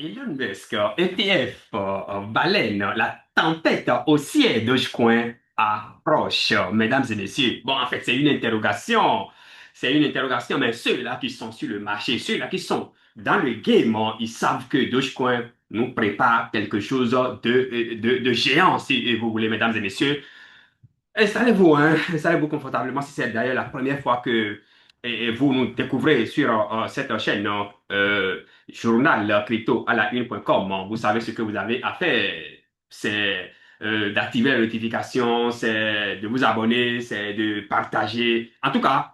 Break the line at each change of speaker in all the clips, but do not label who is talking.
Elon Musk, ETF, baleine, la tempête haussière Dogecoin approche, mesdames et messieurs. Bon, en fait, c'est une interrogation. C'est une interrogation, mais ceux-là qui sont sur le marché, ceux-là qui sont dans le game, ils savent que Dogecoin nous prépare quelque chose de géant, si vous voulez, mesdames et messieurs. Installez-vous, hein, installez-vous confortablement si c'est d'ailleurs la première fois que vous nous découvrez sur cette chaîne journal crypto à la une.com. Vous savez ce que vous avez à faire. C'est d'activer la notification, c'est de vous abonner, c'est de partager. En tout cas,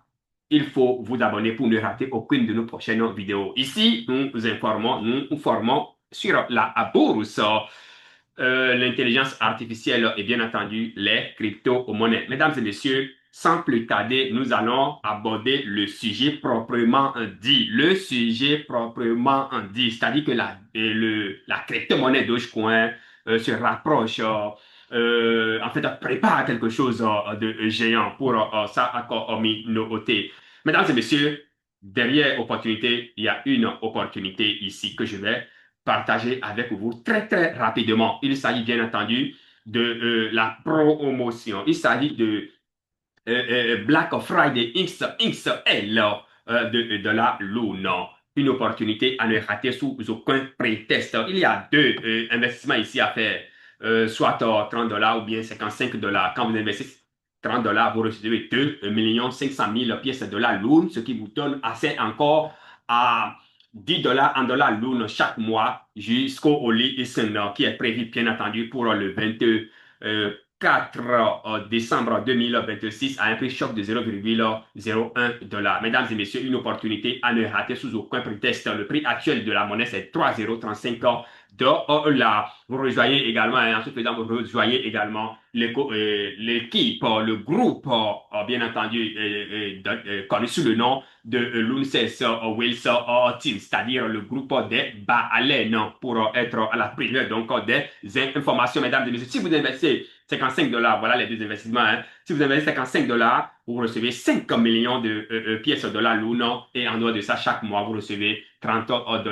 il faut vous abonner pour ne rater aucune de nos prochaines vidéos. Ici, nous vous informons, nous vous formons sur la bourse, l'intelligence artificielle et bien entendu les crypto-monnaies. Mesdames et messieurs, sans plus tarder, nous allons aborder le sujet proprement dit. Le sujet proprement dit, c'est-à-dire que la crypto-monnaie Dogecoin se rapproche, en fait, prépare quelque chose de géant pour sa communauté. Mesdames et messieurs, derrière opportunité, il y a une opportunité ici que je vais partager avec vous très très rapidement. Il s'agit bien entendu de la promotion. Il s'agit de Black Friday XXL de la Lune. Une opportunité à ne rater sous aucun prétexte. Il y a deux investissements ici à faire, soit $30 ou bien $55. Quand vous investissez $30, vous recevez 2 500 000 pièces de la Lune, ce qui vous donne assez encore à $10 en dollar Lune chaque mois jusqu'au Holy Easter qui est prévu bien entendu pour le 4 décembre 2026 à un prix choc de 0,01 $. Mesdames et messieurs, une opportunité à ne rater sous aucun prétexte. Le prix actuel de la monnaie, c'est 3,35 $. Vous rejoignez également, en ce faisant, vous rejoignez également l'équipe, le groupe, bien entendu, connu sous le nom de l'UNCES Wilson Team, c'est-à-dire le groupe des baleines, pour être à la première donc des informations, mesdames et messieurs. Si vous investissez $55, voilà les deux investissements. Hein. Si vous investissez $55, vous recevez 5 millions de pièces de la Lune et en dehors de ça, chaque mois, vous recevez $30 en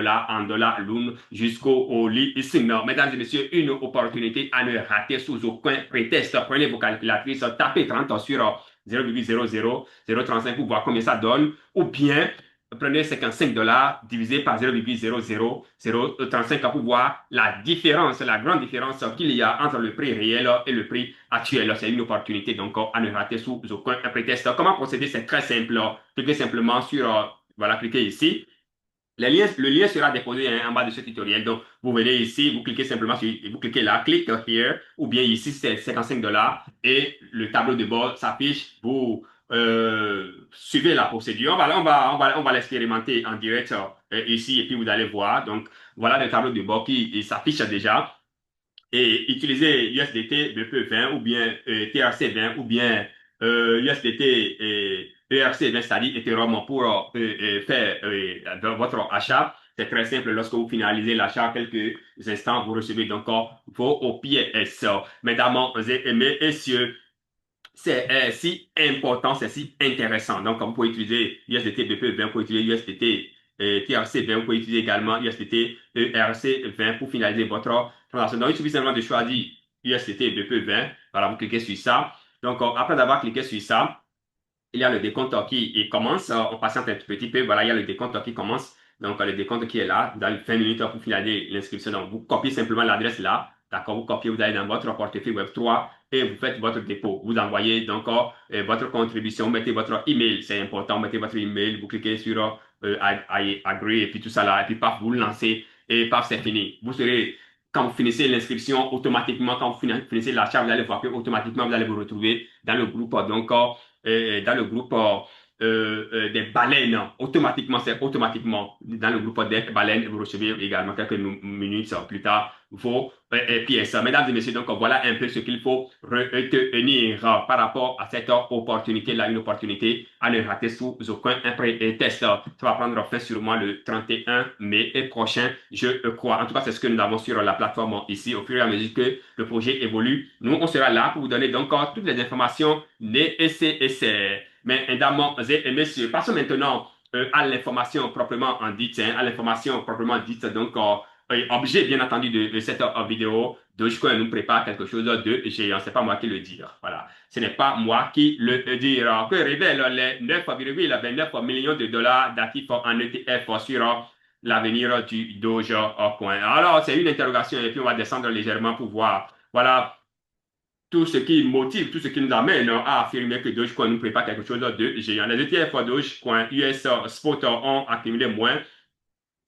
dollars Lune jusqu'au leasing. Mesdames et messieurs, une opportunité à ne rater sous aucun prétexte. Prenez vos calculatrices, tapez 30 sur 0,00035 pour voir combien ça donne. Ou bien, prenez $55 divisé par 0,00035 pour voir la différence, la grande différence qu'il y a entre le prix réel et le prix actuel. C'est une opportunité donc à ne rater sous aucun prétexte. Comment procéder? C'est très simple. Cliquez simplement sur, voilà, cliquez ici. Le lien sera déposé hein, en bas de ce tutoriel. Donc, vous venez ici, vous cliquez simplement sur, vous cliquez là, click here, ou bien ici, c'est $55 et le tableau de bord s'affiche. Vous suivez la procédure. On va l'expérimenter en direct ici et puis vous allez voir. Donc, voilà le tableau de bord qui s'affiche déjà et utiliser USDT BP20 ou bien TRC20 ou bien USDT et ERC20, c'est-à-dire Ethereum pour faire votre achat. C'est très simple. Lorsque vous finalisez l'achat, quelques instants, vous recevez donc vos pièces. Mesdames et messieurs, c'est si important, c'est si intéressant. Donc, vous pouvez utiliser USDT BP20, vous pouvez utiliser USDT TRC20, vous pouvez utiliser également USDT ERC20 pour finaliser votre transaction. Donc, il suffit simplement de choisir USDT BP20. Voilà, vous cliquez sur ça. Donc, après avoir cliqué sur ça, il y a le décompte qui commence. On patiente un petit peu. Voilà, il y a le décompte qui commence. Donc, le décompte qui est là, dans 20 minutes pour finaliser l'inscription. Donc, vous copiez simplement l'adresse là. D'accord, vous copiez, vous allez dans votre portefeuille Web3 et vous faites votre dépôt. Vous envoyez donc votre contribution, vous mettez votre email, c'est important, vous mettez votre email, vous cliquez sur I agree et puis tout ça là, et puis paf, vous le lancez et paf, c'est fini. Vous serez, quand vous finissez l'inscription, automatiquement, quand vous finissez l'achat, vous allez voir que automatiquement, vous allez vous retrouver dans le groupe donc dans le groupe des baleines. Automatiquement, c'est automatiquement dans le groupe des baleines. Vous recevez également quelques minutes plus tard vos pièces. Mesdames et messieurs, donc voilà un peu ce qu'il faut retenir par rapport à cette opportunité-là, une opportunité à ne rater sous aucun test. Ça va prendre fin sûrement le 31 mai prochain, je crois. En tout cas, c'est ce que nous avons sur la plateforme ici. Au fur et à mesure que le projet évolue, nous, on sera là pour vous donner donc toutes les informations nécessaires. Mais, mesdames et messieurs, passons maintenant à l'information proprement dite, hein, à l'information proprement dite, donc objet, bien entendu, de cette vidéo, Dogecoin nous prépare quelque chose de géant. C'est pas moi qui le dis. Voilà. Ce n'est pas moi qui le dis. Que révèlent les 9,29 millions de dollars d'actifs en ETF sur l'avenir du Dogecoin. Alors, c'est une interrogation et puis on va descendre légèrement pour voir. Voilà tout ce qui motive, tout ce qui nous amène à affirmer que Dogecoin nous prépare quelque chose de géant. Les ETF Dogecoin US Spot ont accumulé moins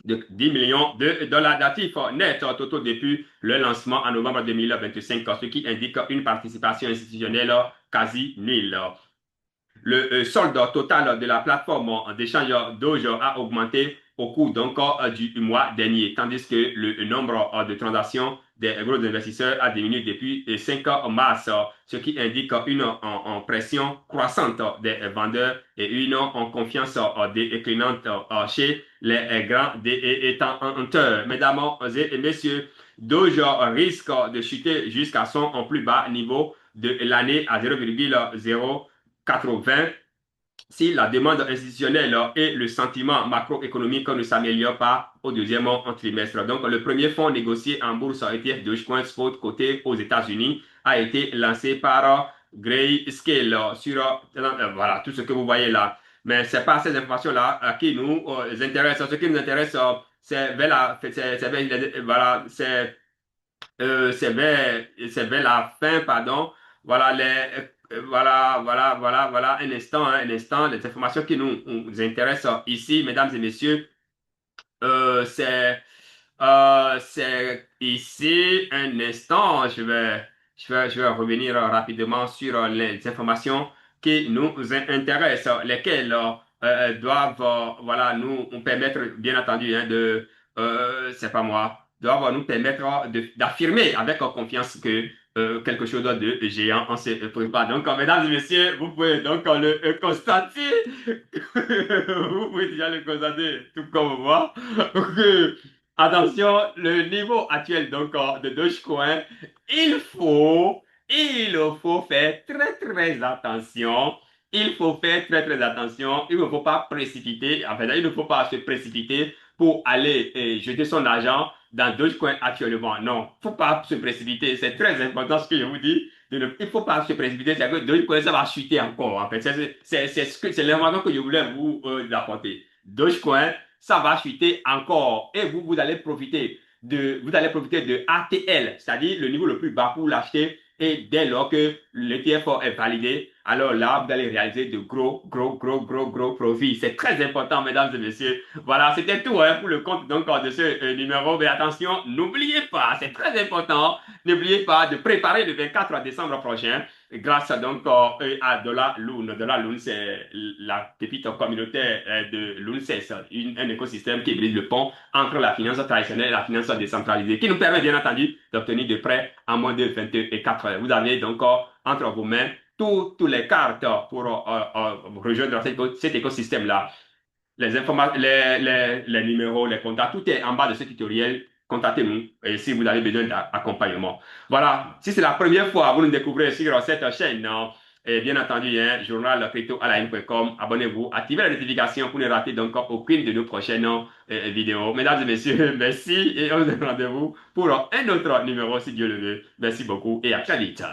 de 10 millions de dollars d'actifs nets totaux depuis le lancement en novembre 2025, ce qui indique une participation institutionnelle quasi nulle. Le solde total de la plateforme d'échange Doge a augmenté au cours donc du mois dernier, tandis que le nombre de transactions des gros investisseurs a diminué depuis le 5 mars, ce qui indique une en pression croissante des vendeurs et une en confiance déclinante chez les grands détenteurs. Mesdames et messieurs, Doge risque de chuter jusqu'à son plus bas niveau de l'année à 0,080 si la demande institutionnelle et le sentiment macroéconomique ne s'améliorent pas au deuxième trimestre. Donc, le premier fonds négocié en bourse ETF Dogecoin Spot coté aux États-Unis a été lancé par Grayscale sur voilà, tout ce que vous voyez là. Mais ce n'est pas ces informations-là qui nous intéressent. Ce qui nous intéresse, c'est vers la, voilà, c'est vers la fin, pardon. Voilà voilà, un instant, les informations qui nous intéressent ici, mesdames et messieurs, euh, c'est, c'est ici un instant, je vais revenir rapidement sur les informations qui nous intéressent, lesquelles doivent, voilà, nous permettre, bien entendu, hein, c'est pas moi, doivent nous permettre d'affirmer avec confiance que quelque chose de géant en se prépare. Donc, mesdames et messieurs, vous pouvez donc le constater. Vous pouvez déjà le constater, tout comme moi. Ok. Attention, le niveau actuel donc de Dogecoin, il faut, il faut faire très attention. Il faut faire très attention. Il ne faut pas précipiter. En fait, il ne faut pas se précipiter pour aller jeter son argent dans Dogecoin actuellement. Non, il ne faut pas se précipiter. C'est très important ce que je vous dis. Il ne faut pas se précipiter. C'est que Dogecoin, ça va chuter encore. En fait, c'est l'information que je voulais vous apporter. Dogecoin, ça va chuter encore et vous allez profiter de ATL, c'est-à-dire le niveau le plus bas pour l'acheter et dès lors que l'ETF est validé, alors là, vous allez réaliser de gros profits. C'est très important, mesdames et messieurs. Voilà, c'était tout hein, pour le compte donc de ce numéro. Mais attention, n'oubliez pas, c'est très important, n'oubliez pas de préparer le 24 décembre prochain grâce donc à Dollar Loon. Dollar Loon, c'est la pépite communautaire de l'UNCES, un écosystème qui brise le pont entre la finance traditionnelle et la finance décentralisée, qui nous permet bien entendu d'obtenir des prêts en moins de 24 heures. Vous avez donc entre vos mains toutes les cartes pour rejoindre cet écosystème-là. Les numéros, les contacts, tout est en bas de ce tutoriel. Contactez-nous et si vous avez besoin d'accompagnement. Voilà, si c'est la première fois que vous nous découvrez sur cette chaîne, non, et bien entendu, hein, journal crypto.com, abonnez-vous, activez la notification pour ne rater donc aucune de nos prochaines vidéos. Mesdames et messieurs, merci et on se donne rendez-vous pour un autre numéro si Dieu le veut. Merci beaucoup et à très vite.